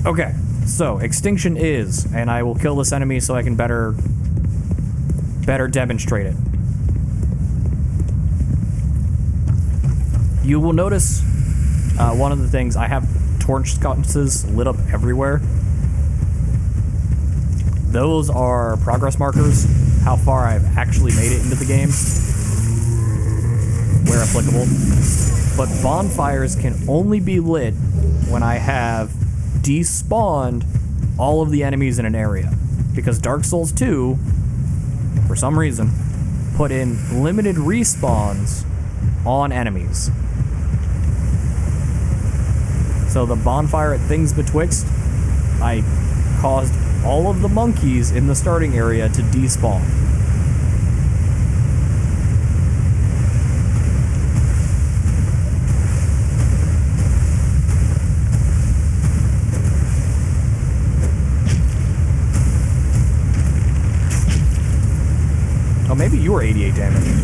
Okay, so Extinction is, and I will kill this enemy so I can better demonstrate it. You will notice one of the things, I have torch sconces lit up everywhere. Those are progress markers, how far I've actually made it into the game, where applicable. But bonfires can only be lit when I have despawned all of the enemies in an area. Because Dark Souls 2, for some reason, put in limited respawns on enemies. So the bonfire at Things Betwixt, I caused all of the monkeys in the starting area to despawn. Oh, maybe you were 88 damage.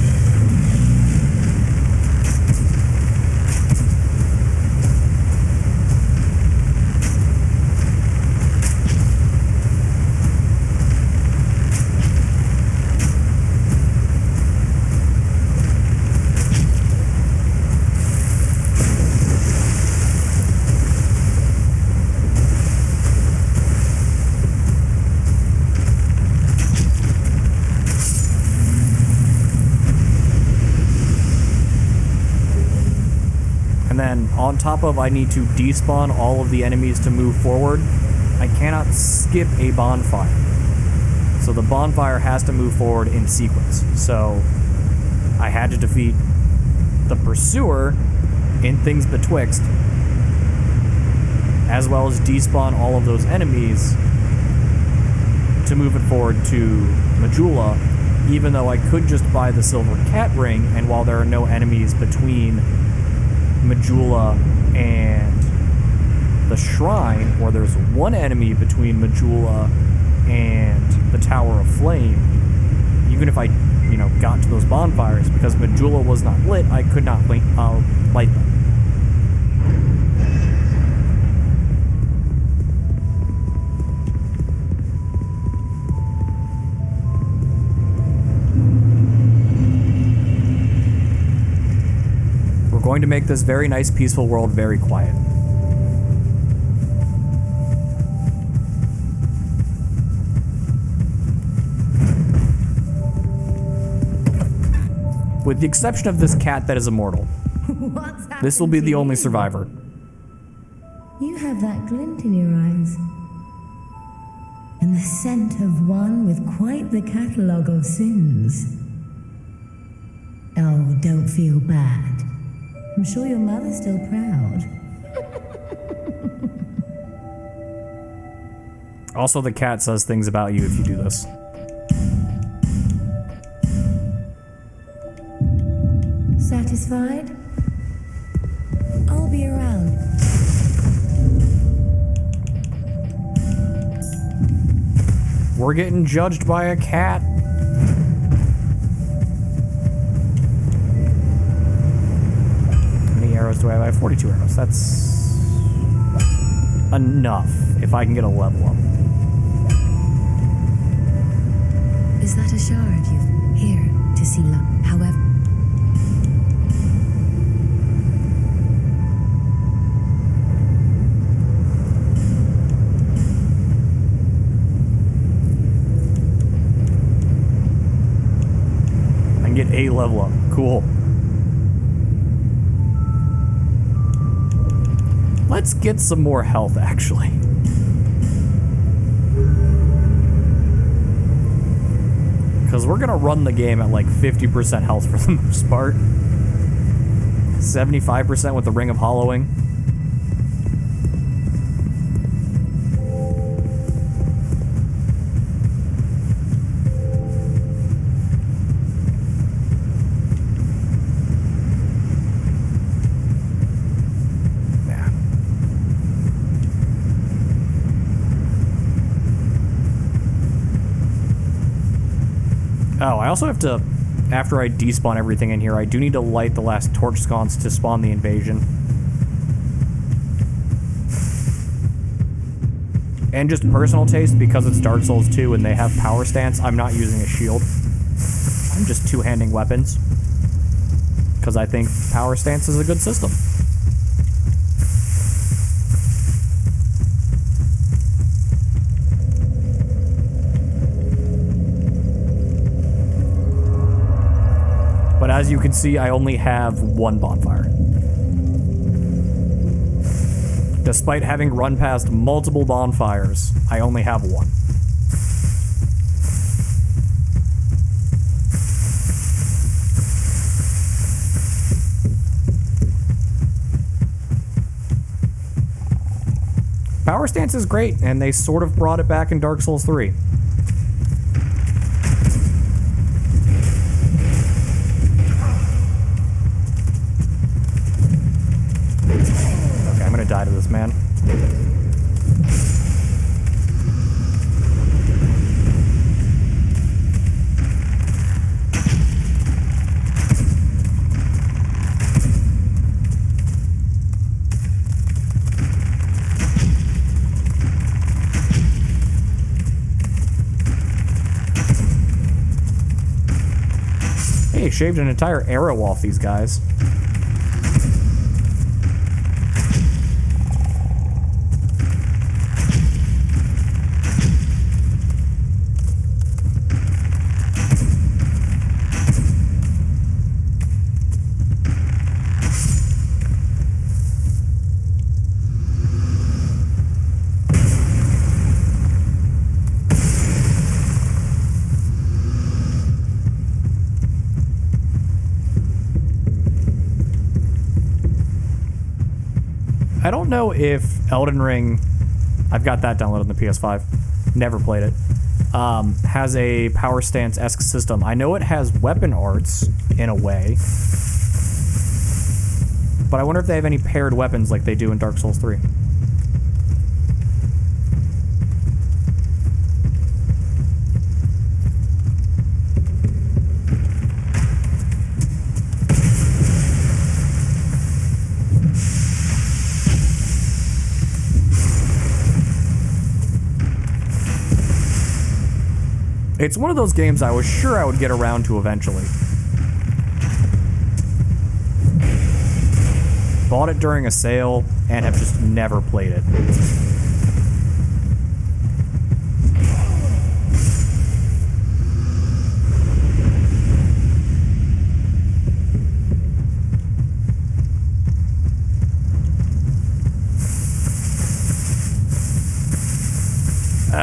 On top of I need to despawn all of the enemies to move forward, I cannot skip a bonfire. So the bonfire has to move forward in sequence. So I had to defeat the Pursuer in Things Betwixt, as well as despawn all of those enemies to move it forward to Majula, even though I could just buy the Silver Cat Ring, and while there are no enemies between Majula and the shrine, or there's one enemy between Majula and the Tower of Flame, even if I, got to those bonfires, because Majula was not lit, I could not light them. Going to make this very nice, peaceful world very quiet. With the exception of this cat that is immortal. This will be the only survivor. You have that glint in your eyes. And the scent of one with quite the catalogue of sins. Oh, don't feel bad. I'm sure your mother's still proud. Also, the cat says things about you if you do this. Satisfied? I'll be around. We're getting judged by a cat. Arrows do I have? I have 42 arrows. That's enough if I can get a level up. Is that a shard you've here to see luck? However, I can get a level up. Cool. Let's get some more health, actually. Because we're going to run the game at like 50% health for the most part. 75% with the Ring of Hollowing. Oh, I also have to, after I despawn everything in here, I do need to light the last torch sconce to spawn the invasion. And just personal taste, because it's Dark Souls 2 and they have power stance, I'm not using a shield. I'm just two-handing weapons. Because I think power stance is a good system. But as you can see, I only have one bonfire. Despite having run past multiple bonfires, I only have one. Power stance is great, and they sort of brought it back in Dark Souls 3. Okay, I'm gonna die to this man. Hey, shaved an entire arrow off these guys. I don't know if Elden Ring, I've got that downloaded on the PS5, never played it, has a power stance-esque system. I know it has weapon arts, in a way, but I wonder if they have any paired weapons like they do in Dark Souls 3. It's one of those games I was sure I would get around to eventually. Bought it during a sale and have just never played it.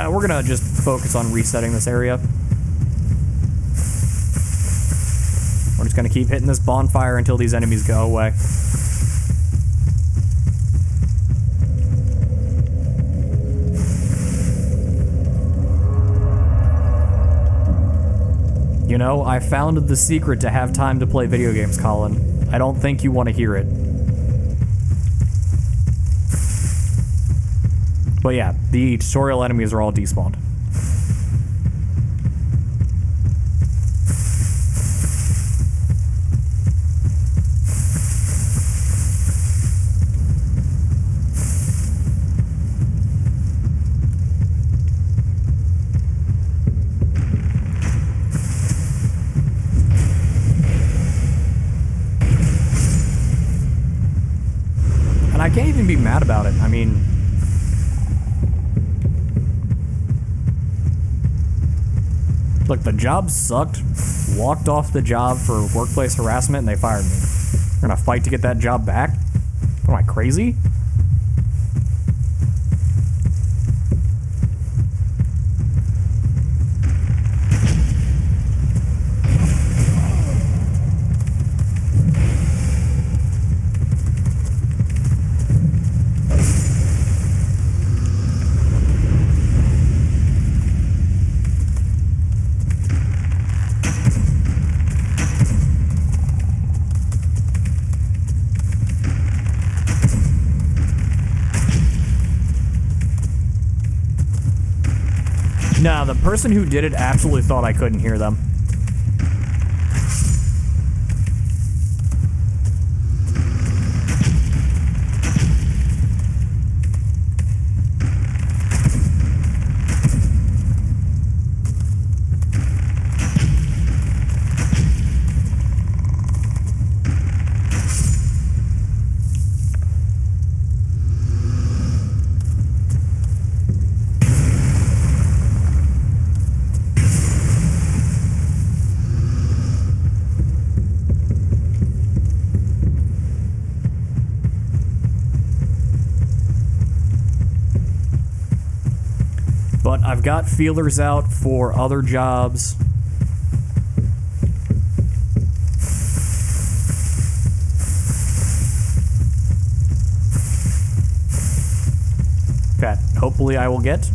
We're gonna just focus on resetting this area. We're just gonna keep hitting this bonfire until these enemies go away. You know, I found the secret to have time to play video games, Colin. I don't think you want to hear it. But yeah, the tutorial enemies are all despawned. And I can't even be mad about it. I mean, look, the job sucked, walked off the job for workplace harassment, and they fired me. We're gonna fight to get that job back? Am I crazy? Nah, the person who did it absolutely thought I couldn't hear them. But I've got feelers out for other jobs. That hopefully I will get.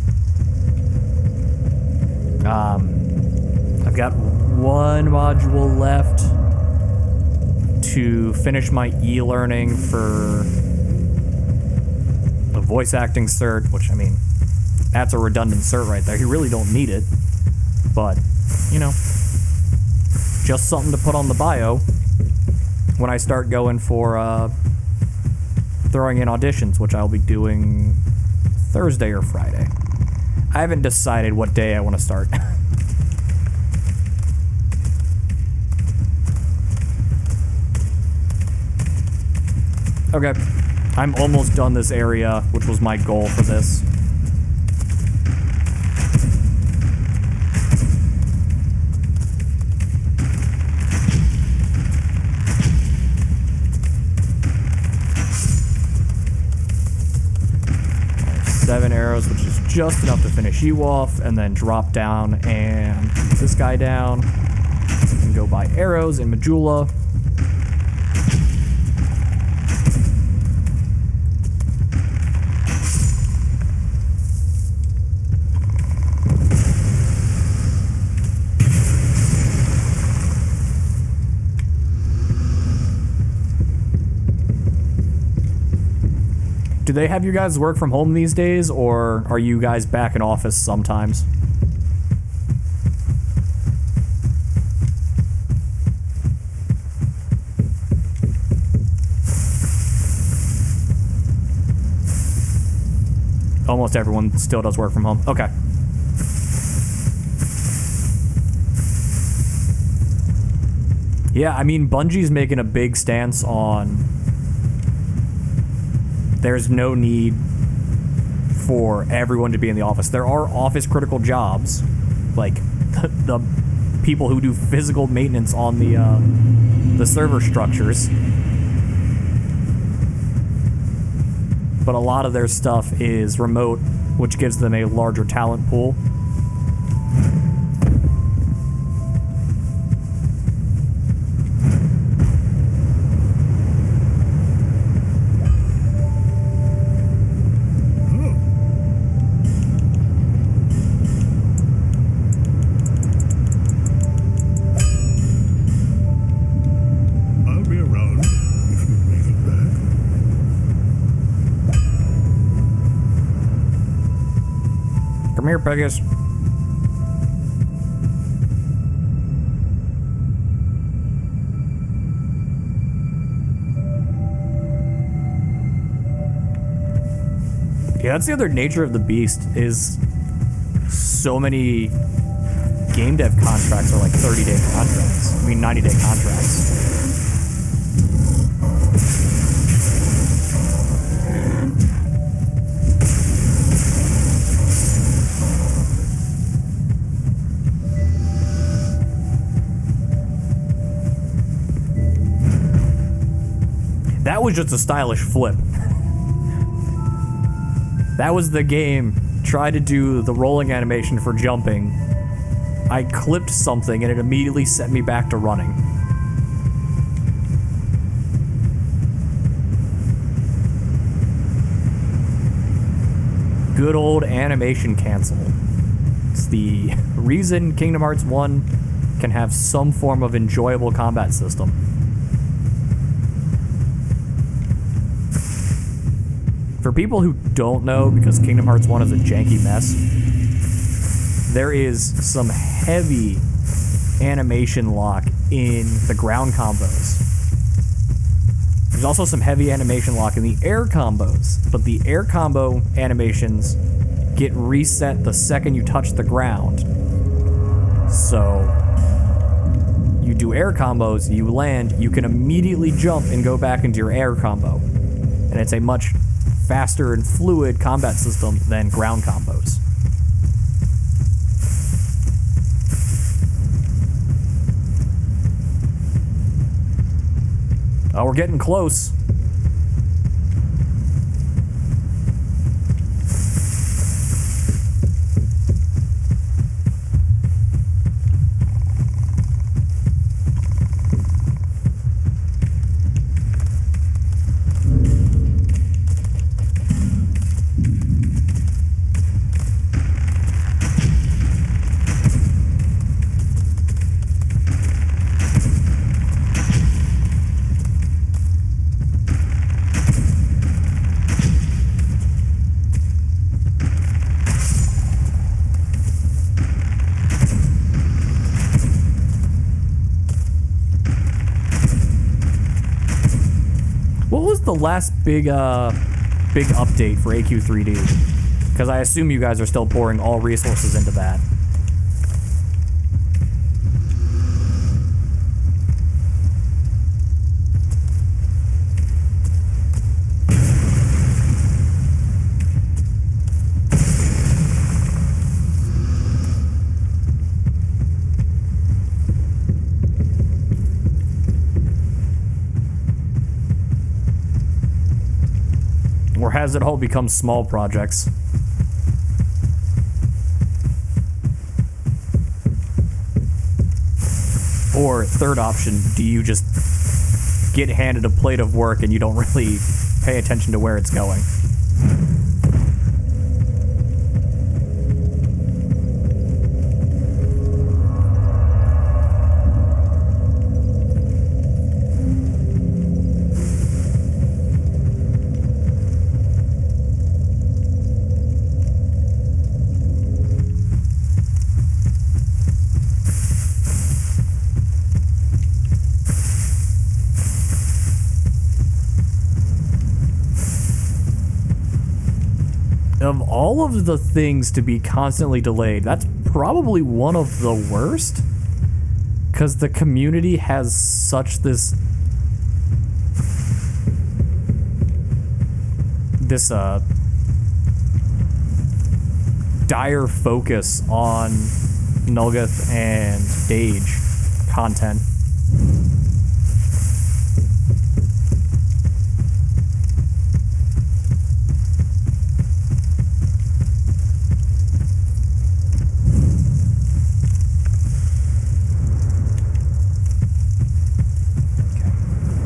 I've got one module left to finish my e-learning for the voice acting cert, which, I mean, that's a redundant cert right there. You really don't need it, but, you know, just something to put on the bio when I start going for throwing in auditions, which I'll be doing Thursday or Friday. I haven't decided what day I want to start. Okay, I'm almost done this area, which was my goal for this. Seven arrows, which is just enough to finish you off, and then drop down and keep this guy down. And go buy arrows in Majula. Do they have you guys work from home these days, or are you guys back in office sometimes? Almost everyone still does work from home. Okay. Yeah, I mean, Bungie's making a big stance on there's no need for everyone to be in the office. There are office critical jobs, like the people who do physical maintenance on the server structures. But a lot of their stuff is remote, which gives them a larger talent pool. Come here, Pegasus. Yeah, that's the other nature of the beast, is so many game dev contracts are like 30-day contracts. I mean, 90-day contracts. That was just a stylish flip. That was the game. Try to do the rolling animation for jumping. I clipped something and it immediately set me back to running. Good old animation cancel. It's the reason Kingdom Hearts 1 can have some form of enjoyable combat system. For people who don't know, because Kingdom Hearts 1 is a janky mess, there is some heavy animation lock in the ground combos. There's also some heavy animation lock in the air combos, but the air combo animations get reset the second you touch the ground. So you do air combos, you land, you can immediately jump and go back into your air combo. And it's a much faster and fluid combat system than ground combos. Oh, we're getting close. was the last big update for AQ3D? Because I assume you guys are still pouring all resources into that. Or has it all become small projects? Or third option, do you just get handed a plate of work and you don't really pay attention to where it's going? Of all of the things to be constantly delayed, that's probably one of the worst. Because the community has such this dire focus on Nulgath and Dage content.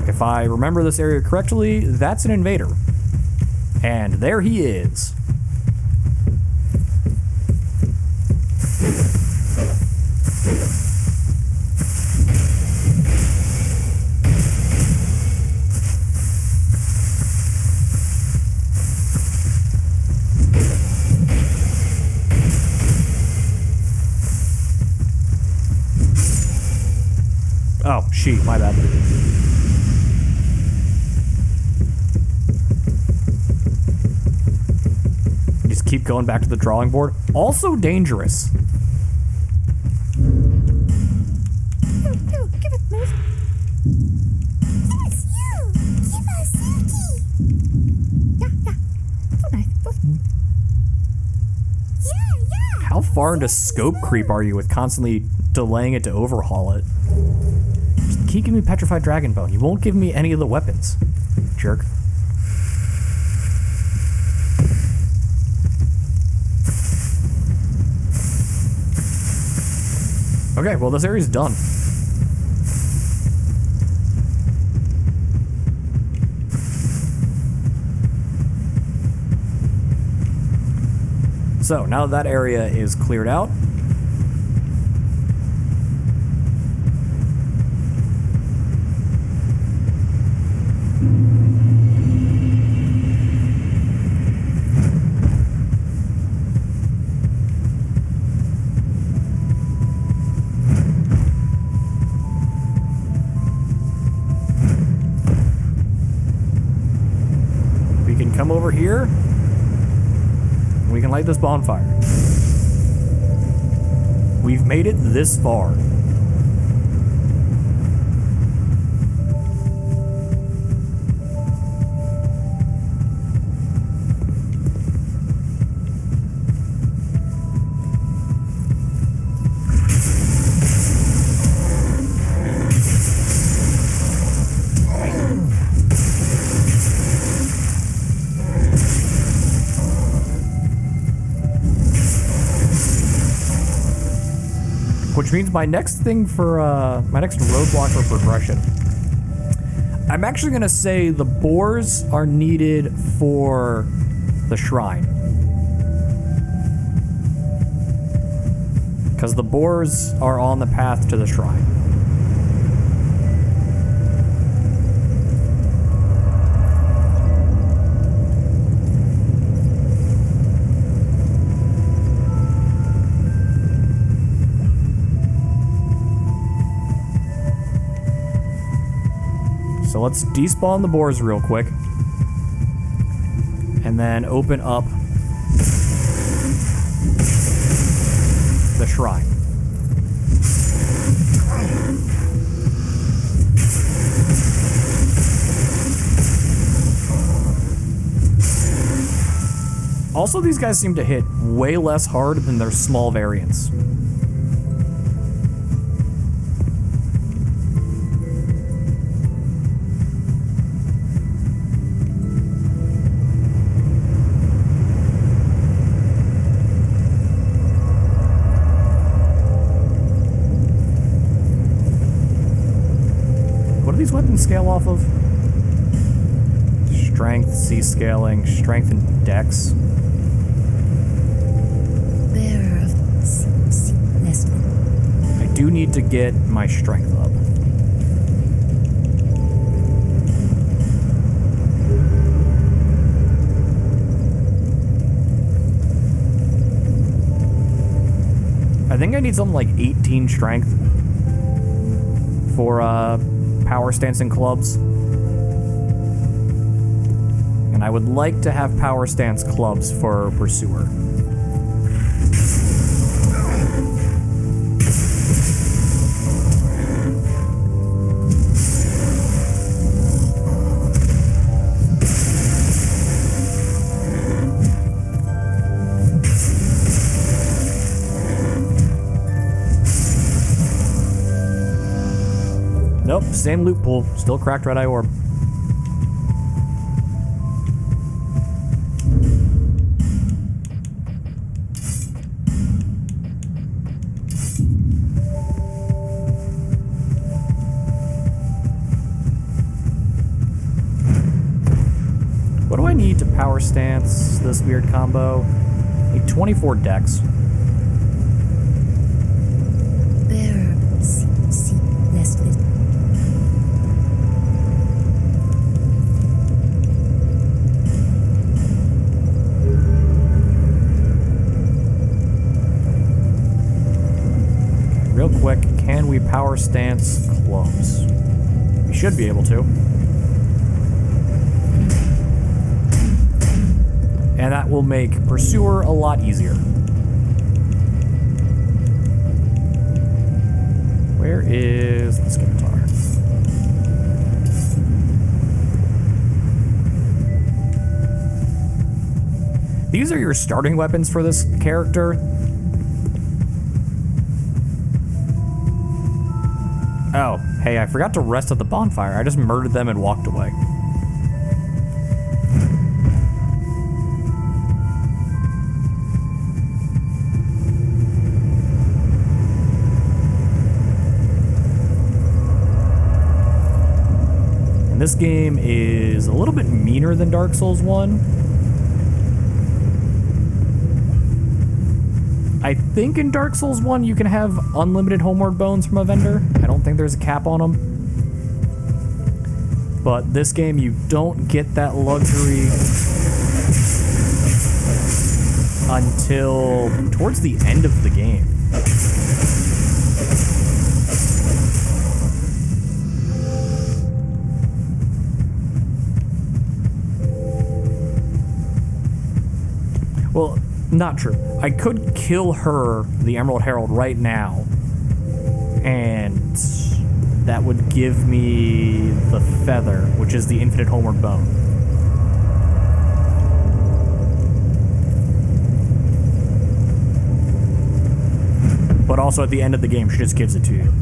If I remember this area correctly, that's an invader. And there he is. Oh, shoot, my bad. Keep going back to the drawing board. Also dangerous. Give it, move. Yes, you. Give us Silky. Yeah. So nice. So smooth. Yeah. How far into scope creep are you with constantly delaying it to overhaul it? Just keep giving me petrified dragon bone. You won't give me any of the weapons, jerk. Okay, well, this area's done. So, now that area is cleared out, come over here, and we can light this bonfire. We've made it this far. Which means my next thing for, my next roadblock for progression. I'm actually gonna say the boars are needed for the shrine. Because the boars are on the path to the shrine. So let's despawn the boars real quick. And then open up the shrine. Also, these guys seem to hit way less hard than their small variants. What do these weapons scale off of? Strength, C scaling, strength and dex. Bearer of less than. I do need to get my strength up. I think I need something like 18 strength for power stance and clubs. And I would like to have power stance clubs for Pursuer. Nope, same loot pool. Still cracked red eye orb. What do I need to power stance this weird combo? I need 24 dex. Bearer of less than. Real quick, can we power stance close? We should be able to. And that will make Pursuer a lot easier. Where is the scimitar? These are your starting weapons for this character. Oh, hey, I forgot to rest at the bonfire. I just murdered them and walked away. And this game is a little bit meaner than Dark Souls 1. I think in Dark Souls 1 you can have unlimited homeward bones from a vendor. I don't think there's a cap on them. But this game you don't get that luxury until towards the end of the game. Well, not true. I could kill her, the Emerald Herald, right now, and that would give me the feather, which is the infinite homeward bone. But also at the end of the game, she just gives it to you.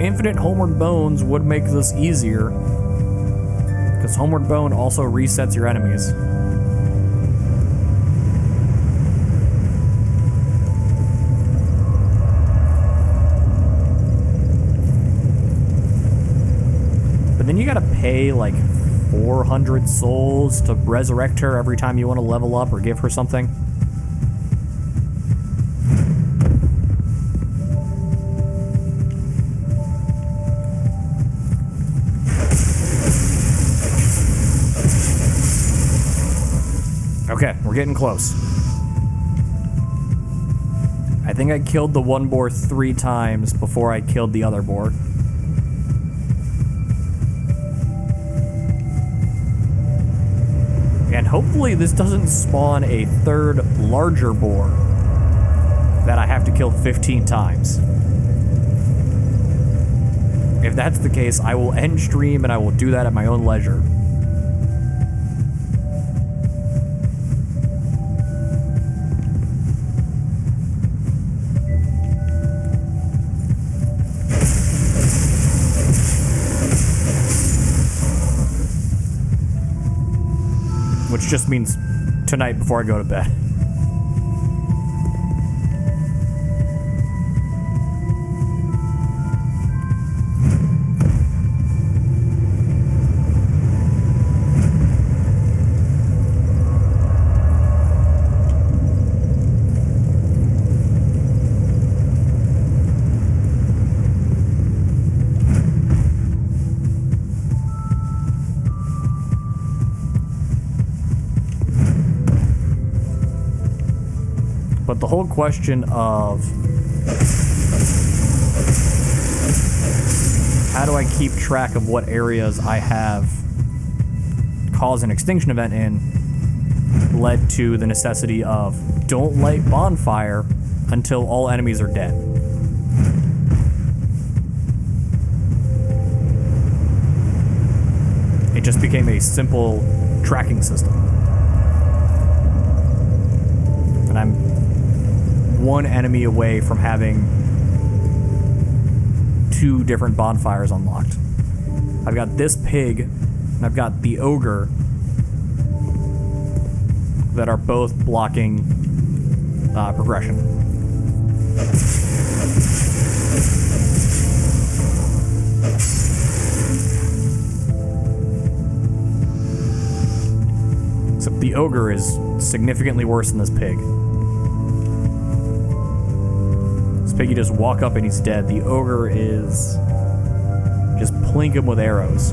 Infinite Homeward Bones would make this easier, because Homeward Bone also resets your enemies. But then you gotta pay like 4 400 souls to resurrect her every time you want to level up or give her something. Okay, we're getting close. I think I killed the one boar 3 times before I killed the other boar. And hopefully this doesn't spawn a 3rd larger boar that I have to kill 15 times. If that's the case, I will end stream and I will do that at my own leisure. Which just means tonight before I go to bed. But the whole question of how do I keep track of what areas I have caused an extinction event in led to the necessity of don't light bonfire until all enemies are dead. It just became a simple tracking system. And I'm one enemy away from having 2 different bonfires unlocked. I've got this pig, and I've got the ogre that are both blocking progression. Except the ogre is significantly worse than this pig. Pig, you just walk up and he's dead. The ogre is just plink him with arrows.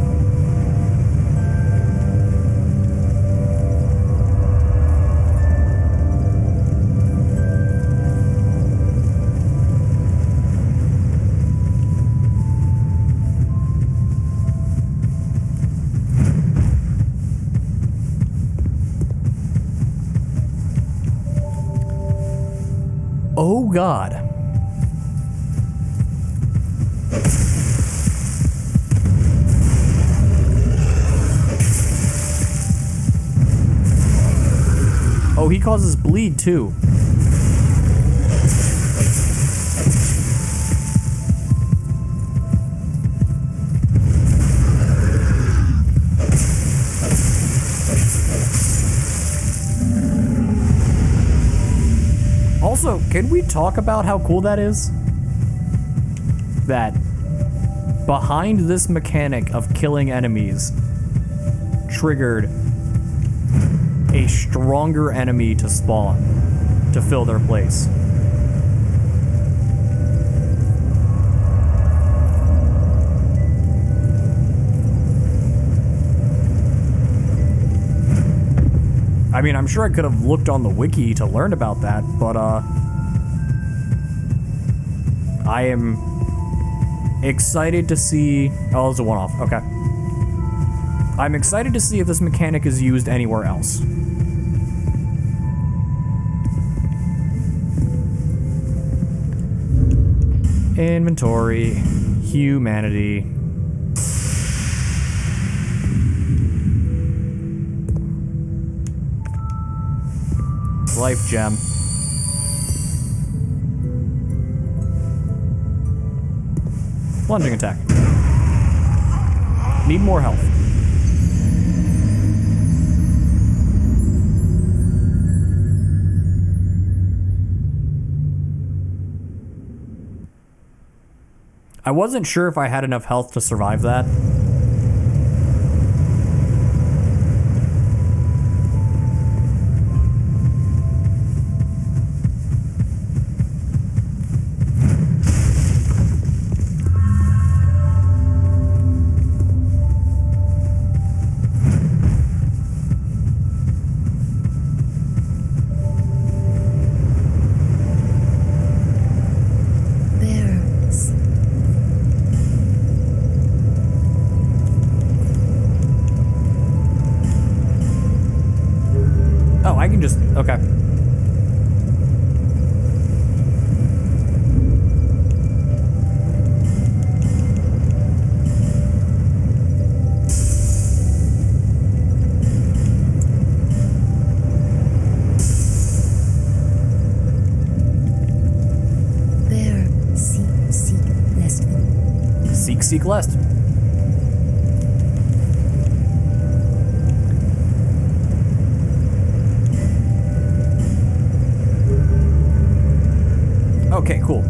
Oh God. Oh, he causes bleed too. Also, can we talk about how cool that is? That behind this mechanic of killing enemies triggered a stronger enemy to spawn to fill their place. I mean, I'm sure I could have looked on the wiki to learn about that, but I am excited to see... Oh, it's a one-off. Okay. I'm excited to see if this mechanic is used anywhere else. Inventory, humanity. Life gem. Plunging attack. Need more health. I wasn't sure if I had enough health to survive that. Okay. Bear, seek, lest. Seek, lest. Okay, cool.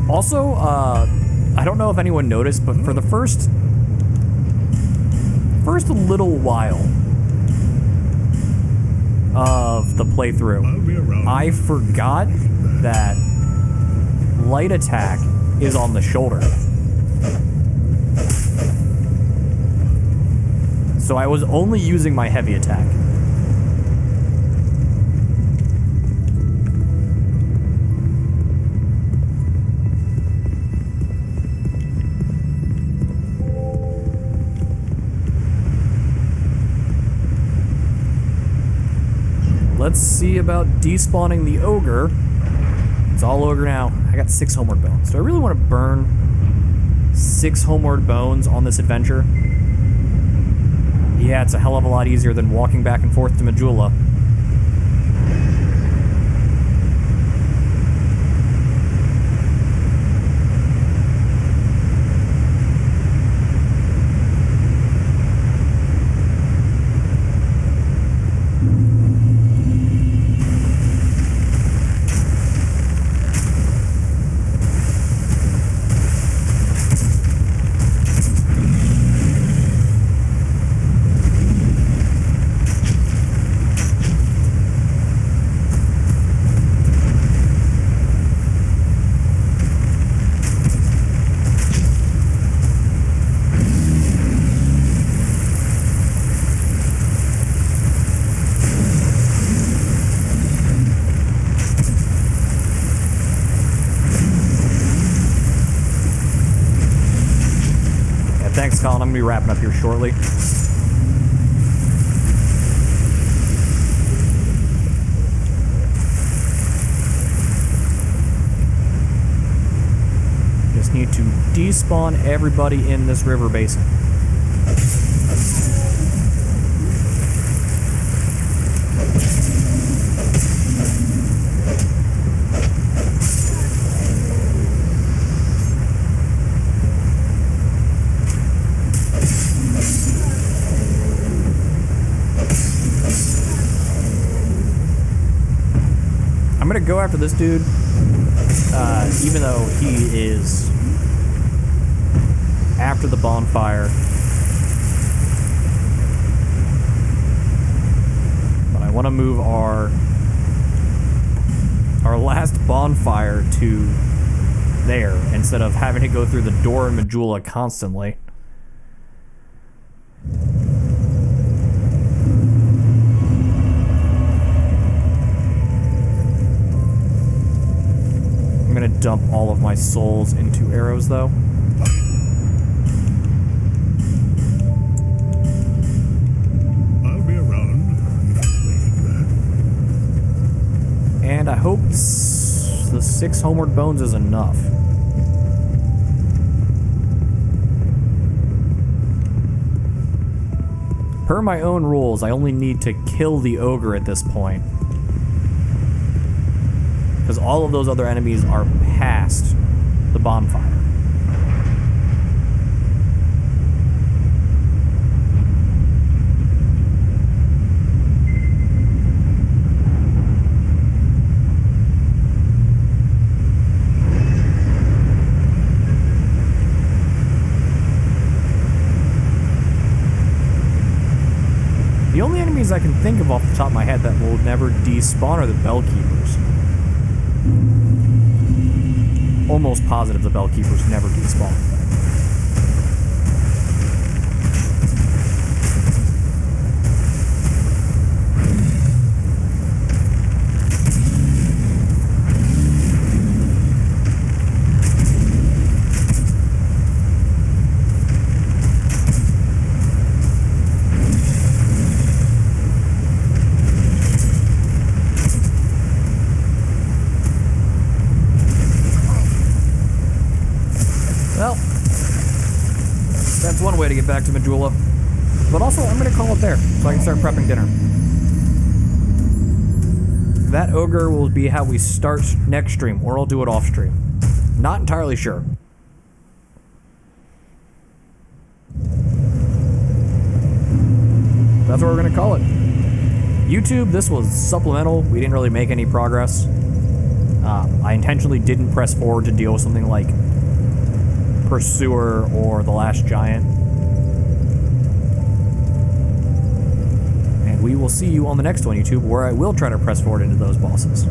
Also, I don't know if anyone noticed, but for the first little while of the playthrough, I forgot that light attack is on the shoulder. So I was only using my heavy attack. Let's see about despawning the ogre. It's all ogre now. I got 6 homeward bones. Do I really want to burn 6 homeward bones on this adventure? Yeah, it's a hell of a lot easier than walking back and forth to Majula. Thanks, Colin. I'm going to be wrapping up here shortly. Just need to despawn everybody in this river basin. I'm gonna go after this dude, even though he is after the bonfire. But I want to move our last bonfire to there instead of having to go through the door in Majula constantly. I'm gonna dump all of my souls into arrows, though. I'll be around. And I hope the 6 homeward bones is enough. Per my own rules, I only need to kill the ogre at this point. Because all of those other enemies are past the bonfire. The only enemies I can think of off the top of my head that will never despawn are the Bellkeepers. Almost positive the Bellkeepers never despawn. get back to Majula. But also, I'm going to call it there so I can start prepping dinner. That ogre will be how we start next stream, or I'll do it off stream. Not entirely sure. That's what we're going to call it. YouTube, this was supplemental. We didn't really make any progress. I intentionally didn't press forward to deal with something like Pursuer or The Last Giant. And we will see you on the next one, YouTube, where I will try to press forward into those bosses.